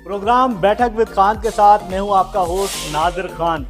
Programme बैठक with Khan के साथ मैं हूं आपका होस्ट नादिर खान।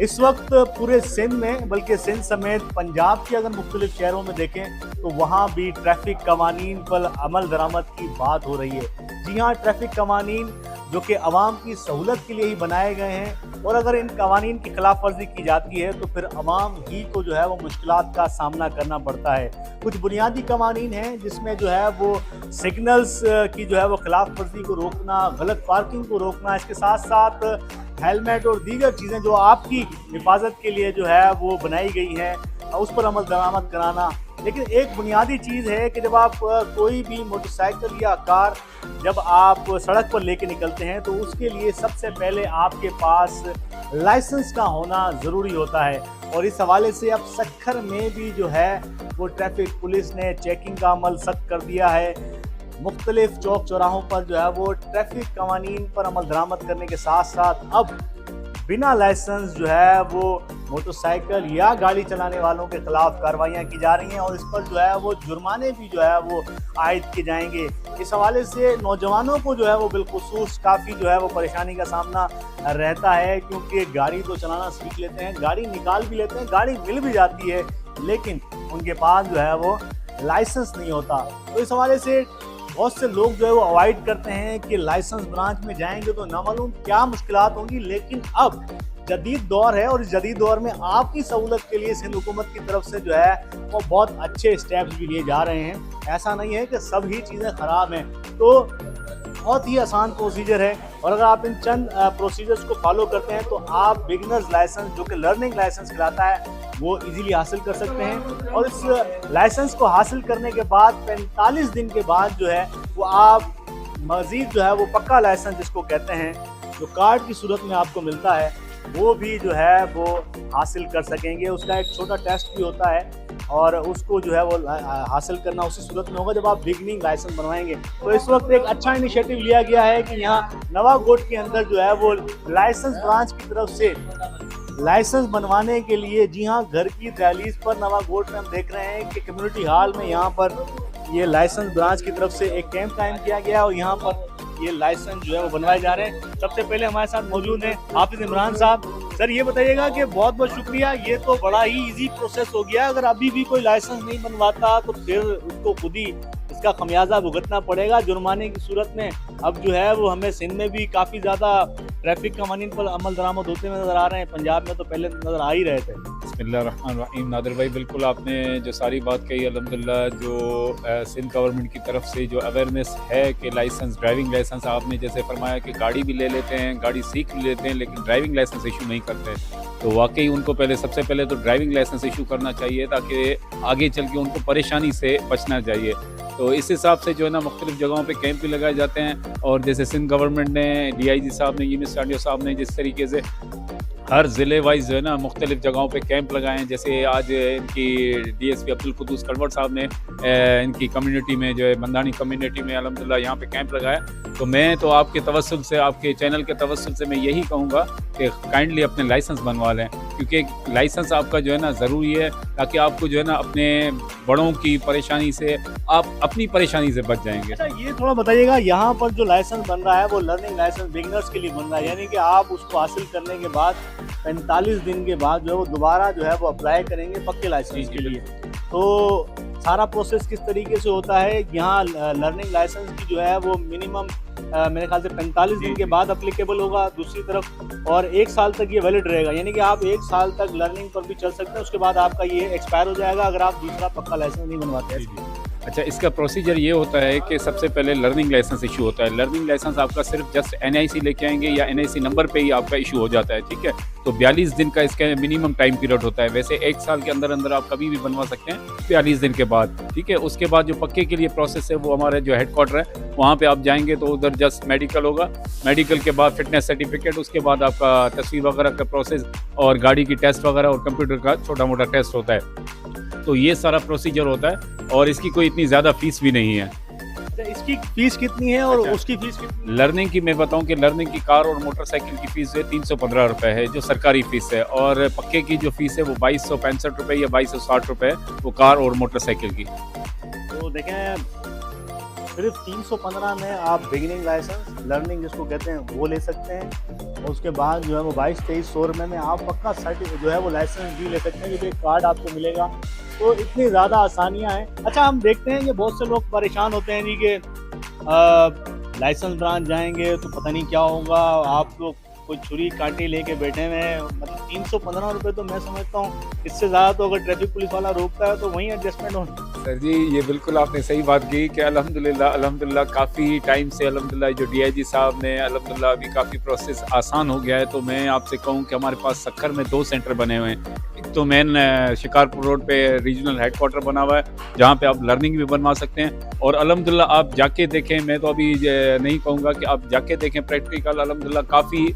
इस वक्त पूरे सिंध में बल्कि सिंध समेत पंजाब के अगर मुख्तलिफ शहरों में देखें तो वहां भी ट्रैफिक कवानीन पर अमल दरामद की बात हो रही है। जी हाँ, ट्रैफिक कवानीन जो कि अवाम की सहूलत के लिए ही बनाए गए हैं और अगर इन कवानीन की खिलाफ वर्जी की जाती है तो फिर अवाम ही को जो है वो मुश्किलात का सामना करना पड़ता है। कुछ बुनियादी कवानीन हैं जिसमें जो है वो सिग्नल्स की जो है वो खिलाफ वर्जी को रोकना, गलत पार्किंग को रोकना, इसके साथ साथ हेलमेट और दीगर चीज़ें जो आपकी हिफाजत के लिए जो है वो बनाई गई हैं उस पर अमल दरामद कराना। लेकिन एक बुनियादी चीज़ है कि जब आप कोई भी मोटरसाइकिल या कार जब आप सड़क पर लेके निकलते हैं तो उसके लिए सबसे पहले आपके पास लाइसेंस का होना ज़रूरी होता है। और इस हवाले से अब सक्खर में भी जो है वो ट्रैफिक पुलिस ने चेकिंग का अमल सख्त कर दिया है। मुख्तलिफ चौक चौराहों पर जो है वो ट्रैफिक कवानीन पर अमल दरामद करने के साथ साथ अब बिना लाइसेंस जो है वो मोटरसाइकिल या गाड़ी चलाने वालों के खिलाफ कार्रवाइयाँ की जा रही हैं और इस पर जो है वो जुर्माने भी जो है वो आयद किए जाएंगे। इस हवाले से नौजवानों को जो है वो बिलखुसूस काफ़ी जो है वो परेशानी का सामना रहता है, क्योंकि गाड़ी तो चलाना सीख लेते हैं, गाड़ी निकाल भी लेते हैं, गाड़ी मिल भी जाती है, लेकिन उनके पास जो है वो लाइसेंस नहीं होता। तो इस हवाले से बहुत से लोग जो है वो अवॉइड करते हैं कि लाइसेंस ब्रांच में जाएंगे तो ना मालूम क्या मुश्किलात होंगी। लेकिन अब जदीद दौर है और इस जदीद दौर में आपकी सहूलत के लिए सिंध हुकूमत की तरफ से जो है वो बहुत अच्छे स्टेप्स भी लिए जा रहे हैं। ऐसा नहीं है कि सब ही चीज़ें ख़राब हैं, तो बहुत ही आसान प्रोसीजर है और अगर आप इन चंद प्रोसीजर्स को फॉलो करते हैं तो आप बिगिनर्स लाइसेंस जो कि लर्निंग लाइसेंस कहलाता है वो इजीली हासिल कर सकते हैं। और इस लाइसेंस को हासिल करने के बाद 45 दिन के बाद जो है वो आप मज़ीद जो है वो पक्का लाइसेंस जिसको कहते हैं जो कार्ड की सूरत में आपको मिलता है वो भी जो है वो हासिल कर सकेंगे। उसका एक छोटा टेस्ट भी होता है और उसको जो है वो हासिल करना उसी सूरत में होगा जब आप बिगनिंग लाइसेंस बनवाएंगे। तो इस वक्त एक अच्छा इनिशिएटिव लिया गया है कि यहाँ नवागोट के अंदर जो है वो लाइसेंस ब्रांच की तरफ से लाइसेंस बनवाने के लिए, जी हाँ, घर की दहलीज पर नवागोट में हम देख रहे हैं कि कम्युनिटी हॉल में यहाँ पर ये लाइसेंस ब्रांच की तरफ से एक कैंप कायम किया गया और यहाँ पर ये लाइसेंस जो है वो बनवाए जा रहे हैं। सबसे पहले हमारे साथ मौजूद हैं हाफिज इमरान साहब। सर ये बताइएगा कि बहुत बहुत शुक्रिया, ये तो बड़ा ही इजी प्रोसेस हो गया। अगर अभी भी कोई लाइसेंस नहीं बनवाता तो फिर उसको खुद ही इसका खमियाजा भुगतना पड़ेगा जुर्माने की सूरत में। अब जो है वो हमें सिंध में भी काफ़ी ज़्यादा ट्रैफिक कवानीन पर अमल दरामद होते हुए नज़र आ रहे हैं, पंजाब में तो पहले नज़र आ ही रहे थे। बिस्मिल्लाहिर्रहमानिर्रहीम। नादिर भाई, बिल्कुल आपने जो सारी बात कही अल्हम्दुलिल्लाह, जो सिंध गवर्नमेंट की तरफ से जो अवेयरनेस है कि लाइसेंस, ड्राइविंग लाइसेंस, आपने जैसे फरमाया कि गाड़ी भी ले लेते हैं, गाड़ी सीख लेते हैं लेकिन ड्राइविंग लाइसेंस इशू नहीं करते, तो वाकई उनको सबसे पहले तो ड्राइविंग लाइसेंस इशू करना चाहिए ताकि आगे चल के उनको परेशानी से बचना चाहिए। तो इस हिसाब से जो है ना मुख्तलिफ जगहों पे कैंप भी लगाए जाते हैं और जैसे सिंध गवर्नमेंट ने, DIG साहब ने, यूनिस स्टाडियो साहब ने जिस तरीके से हर ज़िले वाइज जो है ना मुख्तलिफ जगहों पे कैंप लगाए हैं, जैसे आज इनकी DSP अब्दुल कुद्दूस कलवट साहब ने इनकी कम्युनिटी में जो है मंदानी कम्युनिटी में अल्हम्दुलिल्लाह यहाँ पे कैंप लगाया। तो मैं तो आपके तवस्सुल से, आपके चैनल के तवस्सुल से मैं यही कहूँगा कि काइंडली अपने लाइसेंस बनवा लें, क्योंकि लाइसेंस आपका जो है ना ज़रूरी है ताकि आपको जो है ना अपने बड़ों की परेशानी से, आप अपनी परेशानी से बच जाएंगे। अच्छा, ये थोड़ा बताइएगा, यहाँ पर जो लाइसेंस बन रहा है वो लर्निंग लाइसेंस बिगिनर्स के लिए बन रहा है, यानी कि आप उसको हासिल करने के बाद 45 दिन के बाद जो है वो दोबारा जो है वो अप्लाई करेंगे पक्के लाइसेंस के लिए। तो सारा प्रोसेस किस तरीके से होता है? यहाँ लर्निंग लाइसेंस की जो है वो मिनिमम मेरे ख्याल से 45 दिन के बाद अप्लीकेबल होगा दूसरी तरफ, और 1 साल तक ये वैलिड रहेगा, यानी कि आप 1 साल तक लर्निंग पर भी चल सकते हैं, उसके बाद आपका ये एक्सपायर हो जाएगा अगर आप दूसरा पक्का लाइसेंस नहीं बनवाते हैं। अच्छा, इसका प्रोसीजर ये होता है कि सबसे पहले लर्निंग लाइसेंस इशू होता है। लर्निंग लाइसेंस आपका सिर्फ जस्ट NIC लेके आएंगे या NIC नंबर पे ही आपका इशू हो जाता है, ठीक है। तो 42 दिन का इसका मिनिमम टाइम पीरियड होता है। वैसे 1 साल के अंदर अंदर आप कभी भी बनवा सकते हैं 42 दिन के बाद, ठीक है। उसके बाद जो पक्के के लिए प्रोसेस है वो हमारे जो हेडक्वार्टर है वहाँ पे आप जाएंगे तो उधर जस्ट मेडिकल होगा, मेडिकल के बाद फिटनेस सर्टिफिकेट, उसके बाद आपका तस्वीर वगैरह का प्रोसेस और गाड़ी की टेस्ट वगैरह और कंप्यूटर का छोटा मोटा टेस्ट होता है। तो ये सारा प्रोसीजर होता है और इसकी कोई इतनी ज़्यादा फीस भी नहीं है। इसकी फीस कितनी है और उसकी फीस कितनी? लर्निंग की मैं बताऊं कि लर्निंग की कार और मोटरसाइकिल की फ़ीस है 315 रुपये है जो सरकारी फ़ीस है, और पक्के की जो फ़ीस है वो 2265 रुपये या 2260 रुपये है वो कार और मोटरसाइकिल की। तो देखें सिर्फ 315 में आप बिगिनिंग लाइसेंस लर्निंग जिसको कहते हैं वो ले सकते हैं, और उसके बाद जो है वो 22-2300 रुपये में आप पक्का सर्टिफिकेट जो है वो लाइसेंस भी ले सकते हैं, क्योंकि एक कार्ड आपको मिलेगा। तो इतनी ज़्यादा आसानियाँ हैं। अच्छा, हम देखते हैं कि बहुत से लोग परेशान होते हैं जी कि लाइसेंस ब्रांच जाएंगे तो पता नहीं क्या होगा, आप लोग कोई छुरी कांटे लेके बैठे हुए हैं। मतलब 315 रुपये तो मैं समझता हूँ इससे ज़्यादा तो अगर ट्रैफिक पुलिस वाला रोकता है तो वहीं एडजस्टमेंट होना। सर जी, ये बिल्कुल आपने सही बात की कि अल्हम्दुलिल्लाह काफ़ी टाइम से अल्हम्दुलिल्लाह जो डीआईजी साहब ने अल्हम्दुलिल्लाह अभी काफ़ी प्रोसेस आसान हो गया है। तो मैं आपसे कहूँ कि हमारे पास सक्खर में 2 सेंटर बने हुए हैं। एक तो मेन शिकारपुर रोड पे रीजनल हेडक्वार्टर बना हुआ है, जहाँ पे आप लर्निंग भी बनवा सकते हैं, और अल्हम्दुलिल्लाह आप जाके देखें। मैं तो अभी नहीं कहूँगा कि आप जाके देखें प्रैक्टिकल, अल्हम्दुलिल्लाह काफ़ी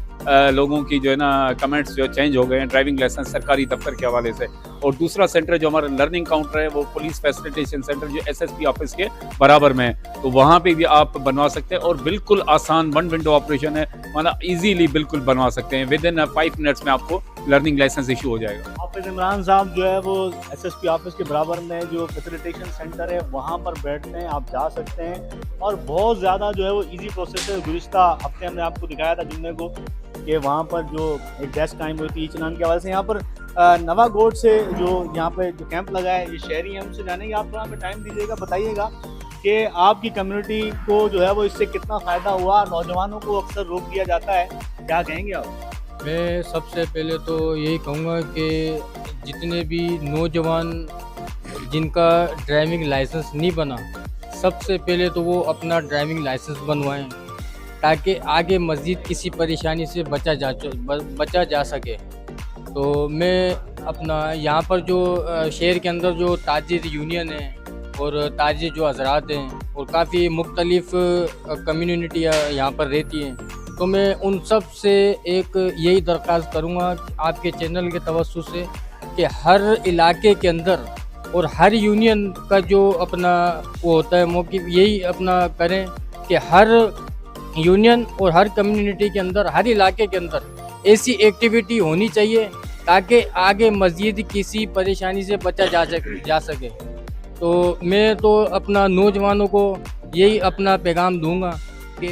लोगों की जो है ना कमेंट्स जो चेंज हो गए हैं ड्राइविंग लाइसेंस सरकारी दफ्तर के हवाले से। और दूसरा सेंटर जो हमारा लर्निंग काउंटर है वो पुलिस फैसिलिटेशन सेंटर जो एसएसपी ऑफिस के बराबर में है, तो वहाँ पे भी आप बनवा सकते हैं। और बिल्कुल आसान 1 विंडो ऑपरेशन है, मतलब इजीली बिल्कुल बनवा सकते हैं। विद इन 5 मिनट्स में आपको लर्निंग लाइसेंस इशू हो जाएगा। हाफिज इमरान साहब जो है वो एसएसपी ऑफिस के बराबर में जो फैसिलिटेशन सेंटर है वहाँ पर बैठते हैं, आप जा सकते हैं, और बहुत ज़्यादा जो है वो इजी प्रोसेस है। गुज़िश्ता हफ्ते हमने आपको दिखाया था जुम्मे को कि वहाँ पर जो एक डेस्क टाइम हुई थी चनान के हवाले से। यहाँ पर नवागोट से जो यहाँ पे जो कैंप लगा है, ये शहरी हैं, उनसे जानेंगे। आप थोड़ा हमें टाइम दीजिएगा, बताइएगा कि आपकी कम्युनिटी को जो है वो इससे कितना फ़ायदा हुआ। नौजवानों को अक्सर रोक दिया जाता है, क्या कहेंगे आप? मैं सबसे पहले तो यही कहूँगा कि जितने भी नौजवान जिनका ड्राइविंग लाइसेंस नहीं बना, सबसे पहले तो वो अपना ड्राइविंग लाइसेंस बनवाएं, ताकि आगे मज़ीद किसी परेशानी से बचा जा सके। तो मैं अपना यहाँ पर जो शहर के अंदर जो ताजिर यूनियन है और ताजिर जो हजरात हैं और काफ़ी मुख्तलिफ़ कम्युनिटियाँ यहाँ पर रहती हैं, तो मैं उन सब से एक यही दरख्वास्त करूँगा आपके चैनल के तवज्जुह से कि हर इलाके के अंदर और हर यूनियन का जो अपना वो होता है मौक़िफ़, यही अपना करें कि हर यूनियन और हर कम्युनिटी के अंदर, हर इलाके के अंदर ऐसी एक्टिविटी होनी चाहिए ताकि आगे मज़ीद किसी परेशानी से बचा जा सके। तो मैं तो अपना नौजवानों को यही अपना पैगाम दूंगा कि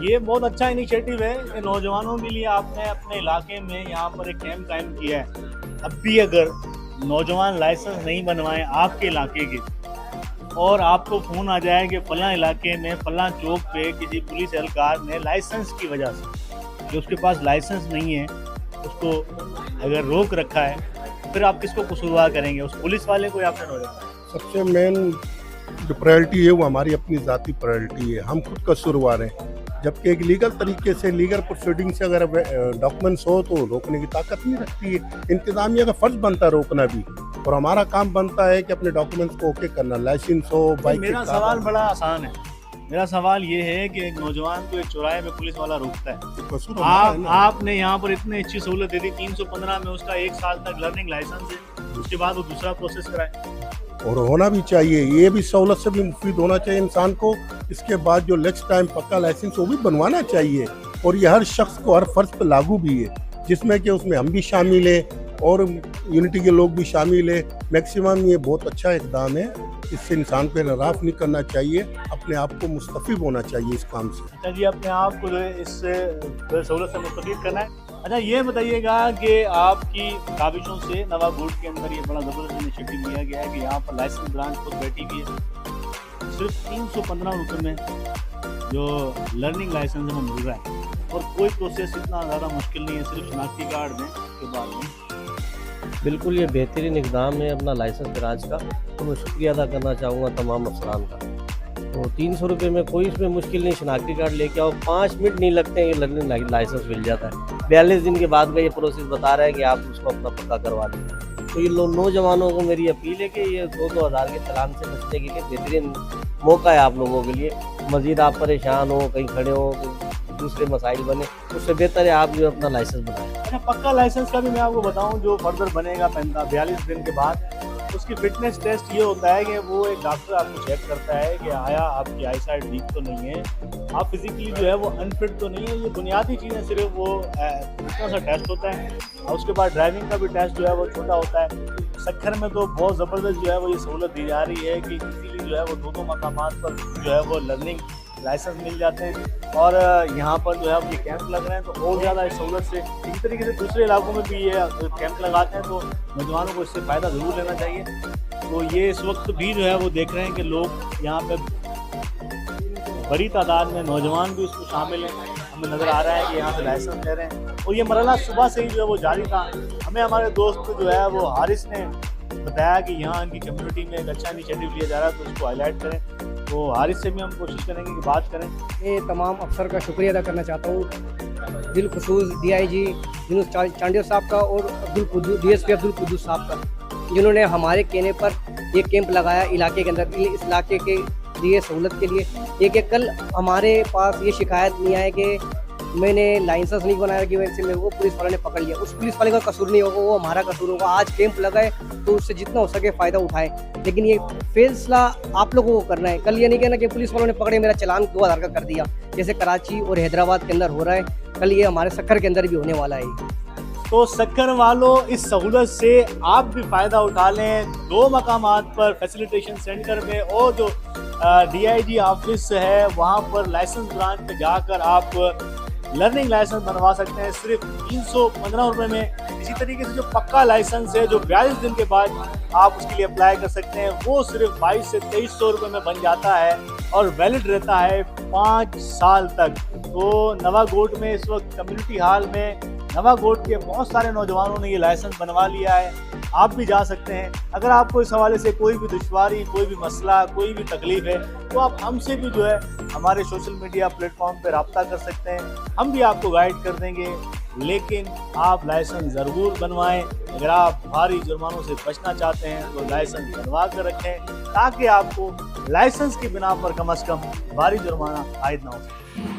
ये बहुत अच्छा इनिशिएटिव है कि नौजवानों के लिए आपने अपने इलाके में यहाँ पर एक कैंप कायम किया है। अब भी अगर नौजवान लाइसेंस नहीं बनवाएं आपके इलाके के, और आपको फ़ोन आ जाए कि फ़लाँ इलाके में फ़लाँ चौक पे किसी पुलिस एहलकार ने लाइसेंस की वजह से, जो उसके पास लाइसेंस नहीं है, उसको अगर रोक रखा है, फिर आप किसको कसूरवार करेंगे? उस पुलिस वाले को या फिर नौजवान? सबसे मेन जो प्रायोरिटी है वो हमारी अपनी ज़ाती प्रायोरिटी है, हम खुद कसूरवार हैं। जबकि एक लीगल तरीके से, लीगल प्रोसीडिंग से अगर डॉक्यूमेंट्स हो तो रोकने की ताकत नहीं रखती है। इंतज़ामिया का फ़र्ज़ बनता है रोकना भी, और हमारा काम बनता है कि अपने डॉक्यूमेंट्स को ओके करना, लाइसेंस हो, बाइक। मेरा सवाल बड़ा आसान है। मेरा सवाल ये है कि एक नौजवान को एक चौराहे में पुलिस वाला रोकता है, कसूर हमारा है ना। आपने यहाँ पर इतनी अच्छी सहूलत दे दी, 315 में उसका 1 साल तक लर्निंग लाइसेंस है, उसके बाद वो दूसरा प्रोसेस कराए। और होना भी चाहिए, ये भी सहूलत से भी मुफीद होना चाहिए इंसान को। इसके बाद जो नेक्स्ट टाइम पक्का लाइसेंस वो भी बनवाना चाहिए, और ये हर शख्स को, हर फर्ज पे लागू भी है, जिसमें कि उसमें हम भी शामिल हैं और यूनिटी के लोग भी शामिल हैं। मैक्सिमम ये बहुत अच्छा इकदाम है, इससे इंसान पे नाराफ़ नहीं करना चाहिए, अपने आप को मुस्तफ़िद होना चाहिए इस काम से। अच्छा जी, अपने आप को जो है इससे सहूलत से मुस्तफ़ीद करना है। अच्छा, ये बताइएगा कि आपकी काविशों से नवागोट के अंदर ये बड़ा ज़बरदस्त इनिशिएटिव लिया गया है कि यहाँ पर लाइसेंस ब्रांच खुद बैठी हुई है, सिर्फ 315 रुपये में जो लर्निंग लाइसेंस हमें मिल रहा है, और कोई प्रोसेस इतना ज़्यादा मुश्किल नहीं है, सिर्फ शनाख्ती कार्ड दें उसके बाद में। बिल्कुल ये बेहतरीन इक़दाम है अपना लाइसेंस ब्रांच का, तो मैं शुक्रिया अदा करना चाहूँगा तमाम अफसरान का। तो 300 रुपये में कोई इसमें मुश्किल नहीं, शनाख्ती कार्ड लेके आओ, 5 मिनट नहीं लगते हैं, ये लर्निंग लाइसेंस मिल जाता है। 42 दिन के बाद का ये प्रोसेस बता रहा है कि आप उसको अपना पक्का करवा लें। तो ये नौजवानों को मेरी अपील है कि ये 2-2 हज़ार के चालान से बचने के लिए बेहतरीन मौका है आप लोगों के लिए। मज़ीद आप परेशान हो, कहीं खड़े हो, दूसरे मसाइल बने, उससे बेहतर है आप जो अपना लाइसेंस बनाएं। अच्छा, पक्का लाइसेंस का भी मैं आपको बताऊं, जो फर्दर बनेगा 42 दिन के बाद, उसकी फिटनेस टेस्ट ये होता है कि वो एक डॉक्टर आपको चेक करता है कि आया आपकी आई साइट वीक तो नहीं है, आप फिजिकली जो है वो अनफिट तो नहीं है। ये बुनियादी चीज़ें सिर्फ वो इतना सा टेस्ट होता है, और उसके बाद ड्राइविंग का भी टेस्ट जो है वो छोटा होता है। सक्खर में तो बहुत ज़बरदस्त जो है वो ये सहूलत दी जा रही है कि इजीली जो जो है वो दो मकामात पर जो है वो लर्निंग लाइसेंस मिल जाते हैं। और यहाँ पर जो है अब ये कैंप लग रहे हैं तो और ज़्यादा इस सहूलत से, इसी तरीके से दूसरे इलाकों में भी ये कैंप लगाते हैं तो नौजवानों को इससे फ़ायदा ज़रूर लेना चाहिए। तो ये इस वक्त भी जो है वो देख रहे हैं कि लोग यहाँ पे बड़ी तादाद में नौजवान भी उसमें शामिल हैं। हमें नज़र आ रहा है कि यहाँ से लाइसेंस ले रहे हैं और ये मरहला सुबह से ही जो है वो जारी था। हमें हमारे दोस्त जो है वो हारिस ने बताया कि यहाँ इनकी कम्युनिटी में एक अच्छा इनिशिएटिव लिया जा रहा है तो उसको हाईलाइट करें। तो हारिस से भी हम कोशिश करेंगे कि बात करें। मैं तमाम अफसर का शुक्रिया अदा करना चाहता हूँ, बिलखुसूस DIG यूनुस चांडिया साहब का और DSP अब्दुल कुद्दूस साहब का, जिन्होंने हमारे कहने पर ये कैंप लगाया इलाके के अंदर, इस इलाके के लिए सहूलत के लिए। एक कल हमारे पास ये शिकायत नहीं आया कि मैंने लाइसेंस नहीं बनाया कि वजह से मेरे को पुलिस वाले ने पकड़ लिया। उस पुलिस वाले का कसूर नहीं होगा, वो हमारा कसूर होगा। आज कैंप लगाए तो उससे जितना हो सके फ़ायदा उठाए, लेकिन ये फैसला आप लोगों को करना है। कल ये नहीं कहना कि पुलिस वालों ने पकड़े मेरा चालान 2000 का कर दिया, जैसे कराची और हैदराबाद के अंदर हो रहा है, कल ये हमारे सक्खर के अंदर भी होने वाला है। तो सक्खर वालों, इस सहूलत से आप भी फ़ायदा उठा लें। 2 मकामात पर फैसिलिटेशन सेंटर में और जो DIG ऑफिस है वहाँ पर लाइसेंस ब्रांच पे जाकर आप लर्निंग लाइसेंस बनवा सकते हैं सिर्फ 315 रुपये में। इसी तरीके से जो पक्का लाइसेंस है जो 42 दिन के बाद आप उसके लिए अप्लाई कर सकते हैं, वो सिर्फ 2200 से 2300 रुपये में बन जाता है और वैलिड रहता है 5 साल तक। तो नवागोट में इस वक्त कम्युनिटी हॉल में नवागोट के बहुत सारे नौजवानों ने ये लाइसेंस बनवा लिया है। आप भी जा सकते हैं। अगर आपको इस हवाले से कोई भी दुश्वारी, कोई भी मसला, कोई भी तकलीफ है तो आप हमसे भी जो है हमारे सोशल मीडिया प्लेटफॉर्म पर रब्ता कर सकते हैं, हम भी आपको गाइड कर देंगे। लेकिन आप लाइसेंस ज़रूर बनवाएं। अगर आप भारी जुर्मानों से बचना चाहते हैं तो लाइसेंस बनवा कर रखें ताकि आपको लाइसेंस की बिना पर कम से कम भारी जुर्माना आयद ना हो सके।